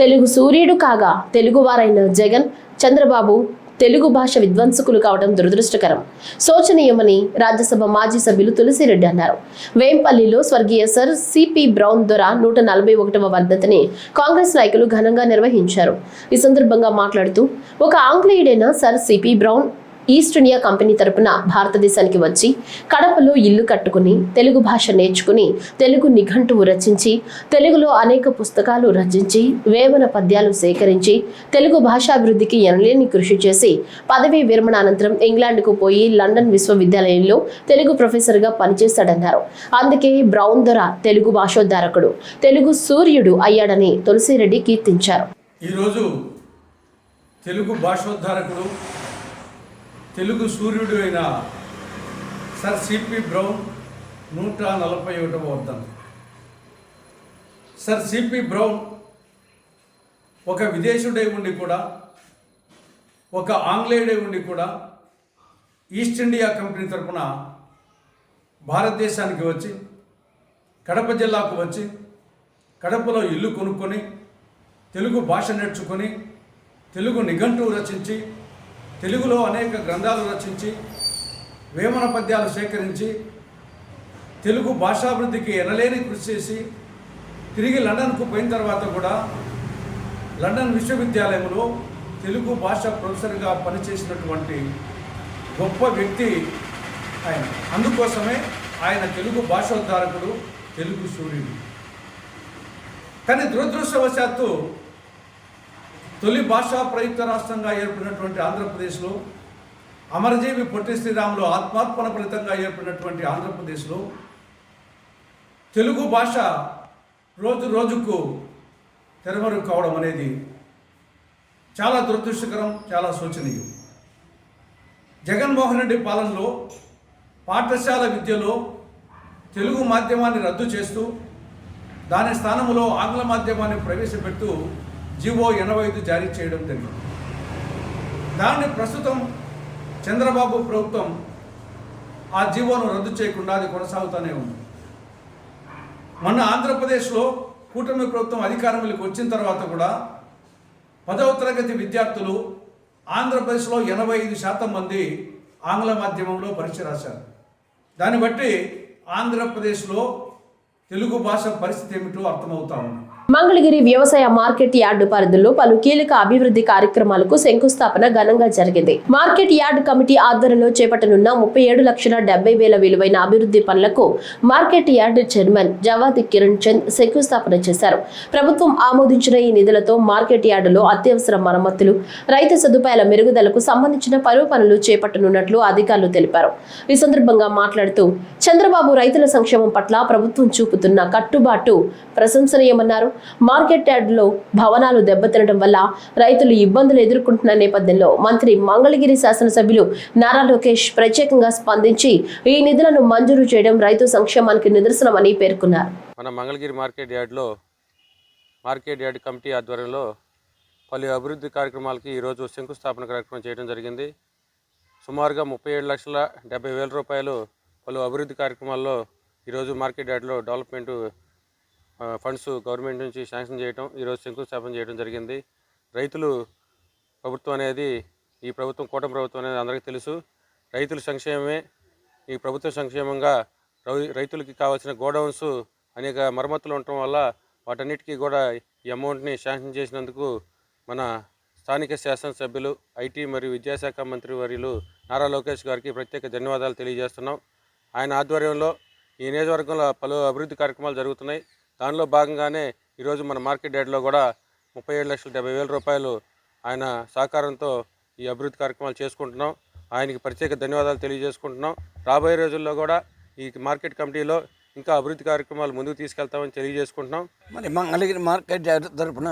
[SPEAKER 1] తెలుగు సూర్యుడు కాగా తెలుగువారైన జగన్, చంద్రబాబు తెలుగు భాష విధ్వంసకులు కావడం దురదృష్టకరం, శోచనీయమని రాజ్యసభ మాజీ సభ్యులు తులసిరెడ్డి అన్నారు. వేంపల్లిలో స్వర్గీయ సర్ సిపి బ్రౌన్ దొర 141వ వర్ధంతిని కాంగ్రెస్ నాయకులు ఘనంగా నిర్వహించారు. ఈ సందర్భంగా మాట్లాడుతూ ఒక ఆంగ్లేయుడైన sir CP Brown East India company తరపున భారతదేశానికి వచ్చి కడపలో ఇల్లు కట్టుకుని తెలుగు భాష నేర్చుకుని తెలుగు నిఘంటువు రచించి తెలుగులో అనేక పుస్తకాలు రచించి వేమన పద్యాలు సేకరించి తెలుగు భాషాభివృద్ధికి ఎనలేని కృషి చేసి పదవీ విరమణ అనంతరం ఇంగ్లాండ్కు పోయి లండన్ విశ్వవిద్యాలయంలో తెలుగు ప్రొఫెసర్గా పనిచేశాడన్నారు. అందుకే బ్రౌన్ దొర తెలుగు భాషోద్ధారకుడు, తెలుగు సూర్యుడు అయ్యాడని తులసిరెడ్డి కీర్తించారు.
[SPEAKER 14] ఈరోజు తెలుగు భాషోద్ధారకుడు, తెలుగు సూర్యుడు అయిన సర్ సిపి బ్రౌన్ 141వ వర్ధంతి. సర్ సిపి బ్రౌన్ ఒక విదేశీయుడై ఉండి కూడా, ఒక ఆంగ్లేయుడై ఉండి కూడా ఈస్ట్ ఇండియా కంపెనీ తరపున భారతదేశానికి వచ్చి కడప జిల్లాకు వచ్చి కడపలో ఇల్లు కొనుక్కొని తెలుగు భాష నేర్చుకొని తెలుగు నిఘంటువు రచించి తెలుగులో అనేక గ్రంథాలు రచించి వేమన పద్యాలు సేకరించి తెలుగు భాషాభివృద్ధికి ఎనలేని కృషి చేసి తిరిగి లండన్కు పోయిన తర్వాత కూడా లండన్ విశ్వవిద్యాలయంలో తెలుగు భాష ప్రొఫెసర్గా పనిచేసినటువంటి గొప్ప వ్యక్తి ఆయన. అందుకోసమే ఆయన తెలుగు భాషోద్ధారకుడు, తెలుగు సూర్యుడు. కానీ దురదృష్టవశాత్తు తొలి భాషా ప్రయుక్త రాష్ట్రంగా ఏర్పడినటువంటి ఆంధ్రప్రదేశ్లో, అమరజీవి పొట్టి శ్రీరాములు ఆత్మార్పణ ఫలితంగా ఏర్పడినటువంటి ఆంధ్రప్రదేశ్లో తెలుగు భాష రోజు రోజుకు తెరమరుగు కావడం అనేది చాలా దురదృష్టకరం, చాలా శోచనీయం. జగన్మోహన్ రెడ్డి పాలనలో పాఠశాల విద్యలో తెలుగు మాధ్యమాన్ని రద్దు చేస్తూ దాని స్థానంలో ఆంగ్ల మాధ్యమాన్ని ప్రవేశపెడుతూ జీవో 85 జారీ చేయడం జరిగింది. దాన్ని ప్రస్తుతం చంద్రబాబు ప్రభుత్వం ఆ జీవోను రద్దు చేయకుండా అది కొనసాగుతూనే ఉంది. మొన్న ఆంధ్రప్రదేశ్లో కూటమి ప్రభుత్వం అధికారంలోకి వచ్చిన తర్వాత కూడా 10వ తరగతి విద్యార్థులు ఆంధ్రప్రదేశ్లో 85% మంది ఆంగ్ల మాధ్యమంలో పరీక్ష రాశారు. దాన్ని బట్టి ఆంధ్రప్రదేశ్లో తెలుగు భాష పరిస్థితి ఏమిటో అర్థమవుతా ఉంది.
[SPEAKER 1] మంగళగిరి వ్యవసాయ మార్కెట్ యార్డు పరిధిలో పలు కీలక అభివృద్ధి కార్యక్రమాలకు శంకుస్థాపన ఘనంగా జరిగింది. మార్కెట్ యార్డు కమిటీ ఆధ్వర్యంలో చేపట్టనున్న 37,70,000 విలువైన అభివృద్ధి పనులకు market yard chairman Jawadi Kiran Chand శంకుస్థాపన చేశారు. ప్రభుత్వం ఆమోదించిన ఈ నిధులతో మార్కెట్ యార్డులో అత్యవసర మరమ్మతులు, రైతు సదుపాయాల మెరుగుదలకు సంబంధించిన పలు పనులు చేపట్టనున్నట్లు అధికారులు తెలిపారు. ఈ సందర్భంగా మాట్లాడుతూ చంద్రబాబు రైతుల సంక్షేమం పట్ల ప్రభుత్వం చూపుతున్న కట్టుబాటు ప్రశంసనీయమన్నారు. మార్కెట్ యార్డులో భవనాలు దెబ్బతినడం వల్ల రైతులు ఇబ్బందులు ఎదుర్కొంటున్న నేపథ్యంలో మంత్రి మంగళగిరి శాసనసభ్యులు నారా లోకేష్ ప్రత్యేకంగా స్పందించి ఈ నిధులను మంజూరు చేయడం రైతు సంక్షేమానికి నిదర్శనమని పేర్కొన్నారు.
[SPEAKER 15] మన మంగళగిరి మార్కెట్ యార్డ్ కమిటీ ఆధ్వర్యంలో పలు అభివృద్ధి కార్యక్రమాలకి ఈరోజు శంకుస్థాపన కార్యక్రమం చేయడం జరిగింది. సుమారుగా 37,70,000 రూపాయలు పలు అభివృద్ధి కార్యక్రమాల్లో ఈరోజు మార్కెట్ యార్డ్లో డెవలప్మెంట్ ఫండ్స్ గవర్నమెంట్ నుంచి శాంక్షన్ చేయడం, ఈరోజు శంకుస్థాపన చేయడం జరిగింది. రైతులు ప్రభుత్వం అనేది ఈ ప్రభుత్వం కూటమి ప్రభుత్వం అనేది అందరికీ తెలుసు. రైతుల సంక్షేమమే ఈ ప్రభుత్వ సంక్షేమంగా రైతులకి కావాల్సిన గోడౌన్స్ అనేక మరమ్మతులు ఉండటం వల్ల వాటన్నిటికీ కూడా ఈ అమౌంట్ని శాంక్షన్ చేసినందుకు మన స్థానిక శాసనసభ్యులు ఐటీ మరియు విద్యాశాఖ మంత్రి వర్యులు నారా లోకేష్ గారికి ప్రత్యేక ధన్యవాదాలు తెలియజేస్తున్నాం. ఆయన ఆధ్వర్యంలో ఈ నియోజకవర్గంలో పలు అభివృద్ధి కార్యక్రమాలు జరుగుతున్నాయి. దానిలో భాగంగానే ఈరోజు మన మార్కెట్ యార్డ్లో కూడా 37,70,000 రూపాయలు ఆయన సహకారంతో ఈ అభివృద్ధి కార్యక్రమాలు చేసుకుంటున్నాం. ఆయనకి ప్రత్యేక ధన్యవాదాలు తెలియజేసుకుంటున్నాం. రాబోయే రోజుల్లో కూడా ఈ మార్కెట్ కమిటీలో ఇంకా అభివృద్ధి కార్యక్రమాలు ముందుకు తీసుకెళ్తామని తెలియజేసుకుంటున్నాం.
[SPEAKER 16] మరి మంగళగిరి మార్కెట్ యార్డ్ తరఫున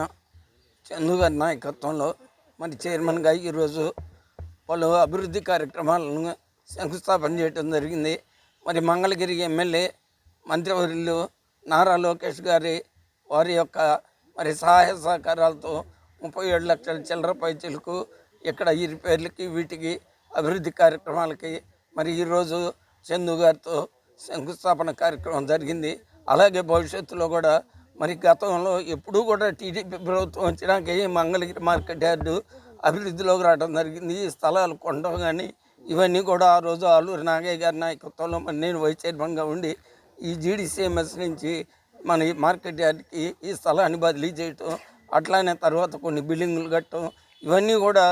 [SPEAKER 16] చందు గారి నాయకత్వంలో మరి చైర్మన్గా ఈరోజు పలు అభివృద్ధి కార్యక్రమాలను శంకుస్థాపన చేయడం జరిగింది. మరి మంగళగిరి ఎమ్మెల్యే మంత్రివర్యులు నారా లోకేష్ గారి వారి యొక్క మరి సహాయ సహకారాలతో 37 లక్షల చిల్లర పైచీలకు ఇక్కడ ఈ రిపేర్లకి వీటికి అభివృద్ధి కార్యక్రమాలకి మరి ఈరోజు చందు గారితో శంకుస్థాపన కార్యక్రమం జరిగింది. అలాగే భవిష్యత్తులో కూడా మరి గతంలో ఎప్పుడూ కూడా టీడీపీ ప్రభుత్వం వచ్చినాక ఈ మంగళగిరి మార్కెట్ యార్డు అభివృద్ధిలోకి రావడం జరిగింది. ఈ స్థలాలు కొనడం కానీ ఇవన్నీ కూడా ఆ రోజు ఆలూరి నాగయ్య గారి నాయకత్వంలో మరి నేను వైస్ చైర్మన్గా ఉండి ఈ జీడీసీఎంఎస్ నుంచి మన ఈ మార్కెట్ యార్డ్కి ఈ స్థలాన్ని బదిలీ చేయటం, అట్లానే తర్వాత కొన్ని బిల్డింగులు కట్టడం, ఇవన్నీ కూడా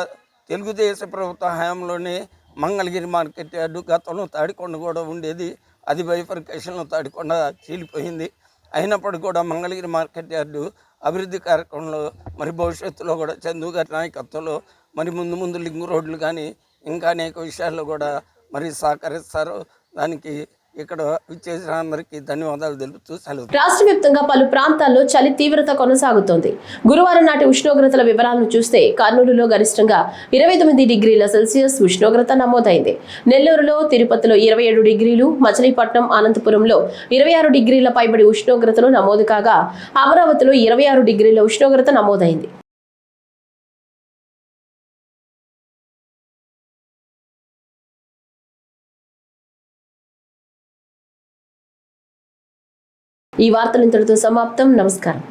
[SPEAKER 16] తెలుగుదేశం ప్రభుత్వ హయాంలోనే మంగళగిరి మార్కెట్ యార్డు గతంలో తాడికొండ కూడా ఉండేది. అది బైఫర్కేషన్లో తాడికొండ చీలిపోయింది. అయినప్పటికీ కూడా మంగళగిరి మార్కెట్ యార్డు అభివృద్ధి కార్యక్రమంలో మరి భవిష్యత్తులో కూడా చందు గారి నాయకత్వంలో మరి ముందు లింక్ రోడ్లు కానీ ఇంకా అనేక విషయాల్లో కూడా మరి సహకరిస్తారు. దానికి ఇక్కడ ఇచ్చేసిన అందరికీ ధన్యవాదాలు తెలుపుతూ సెలవు.
[SPEAKER 1] రాష్ట్ర వ్యాప్తంగా పలు ప్రాంతాల్లో చలి తీవ్రత కొనసాగుతోంది. గురువారం నాటి ఉష్ణోగ్రతల వివరాలను చూస్తే కర్నూలులో గరిష్టంగా 29 డిగ్రీల సెల్సియస్ ఉష్ణోగ్రత నమోదైంది. నెల్లూరులో, తిరుపతిలో 27 డిగ్రీలు, మచిలీపట్నం, అనంతపురంలో 26 డిగ్రీల పైబడి ఉష్ణోగ్రతలు నమోదు కాగా అమరావతిలో 26 డిగ్రీల ఉష్ణోగ్రత నమోదైంది. ఈ వార్తలు ఇంతటితో సమాప్తం. నమస్కారం.